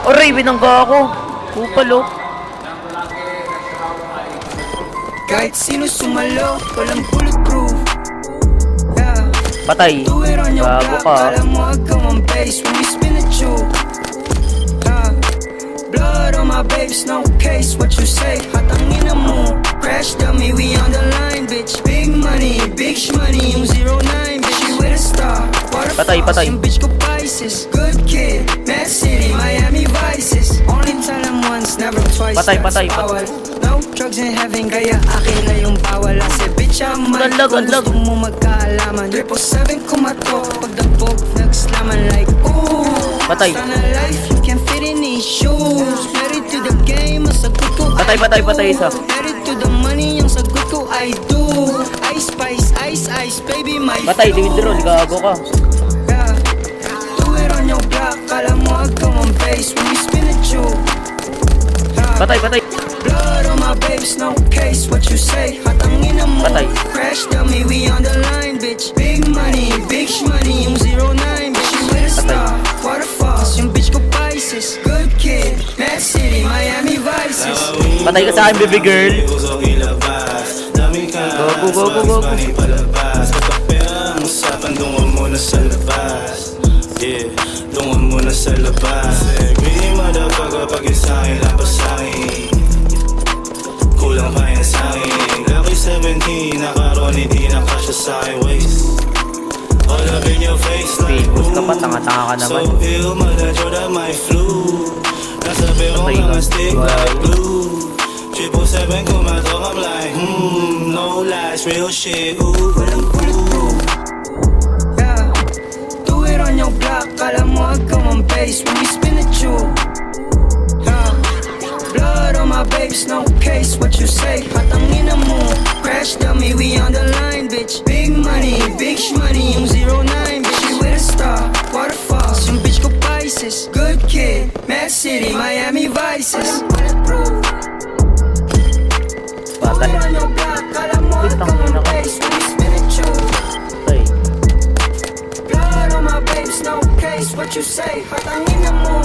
Aray, binangga ako. Kupalo. Kahit sino sumalo, walang bulletproof. Yeah. Patay. Do it on your Gago block, ka. alam mo ikaw ang base when we spin the tube. Yeah. Blood on my babes, no case, what you say, hatangin na mo. Crash dummy, we on the line, bitch. Big money, big shmoney, yung 09, bitch. She with a star, Patay, patay. yung bitch ko Pisces. Good kid, Mad City, Miami Vices. Only tell them once, never twice. Patay, that's patay, bawal. No drugs in heaven, kaya akin na yung bawal. Kasi bitch, I'm mad Ganlag, kung ganlag. gusto mo magkaalaman. 777 kumato, pagdabog, nagslaman like, ooh. Patay. Sana life, you can fit in these shoes. Married to the game, ang sagot ko Patay, I patay, do. patay isa. Married to the money, ang sagot ko I do. Ice spice, ice ice, baby my Patay, flow. Dimitron. Gago ka. Yeah. Do it on your block, alam mo ikaw ang base when we spin the tube. Yeah. Patay, patay. Blood on my babes, no case, what you say, hatangin na mo. Patay. Crash dummy, we on the line, bitch. Big money, big shmoney, yung 09, bitch. She with a star, waterfalls, yung bitch ko Pisces. Good kid, Mad City, Miami Vices. Patay ka sa akin, baby girl. Go, go, go, go, go. Usapan, dungan muna sa labas. Yeah, dungan muna sa labas. Greedy motherfucker, pag yung sa'kin, lapas sa'kin. Kulang pa yan sa'kin. Lucky 17, nakaroon, hindi nakasya sa'kin waist. All up in your face like Famous ka pa, tanga-tanga ka naman. So ill, mother, that my flu. Nasa pero Patay mga ka. stick like glue. 777 kumatok, I'm like, no lies, real shit, ooh. Yeah. Do it on your block, alam mo ikaw ang base when we spin the tube. Yeah. Blood on my babes, no case, what you say, hatangin na mo. Crash dummy, we on the line, bitch. Big money, big shmoney, yung 09, bitch. She with a star, waterfalls, yung bitch ko Pisces. Good kid, Mad City, Miami Vices. Patay. Do it on your block, alam mo ikaw ang base when we spin the tube. Patay. Blood on my babes, no case, what you say, hatangin na mo.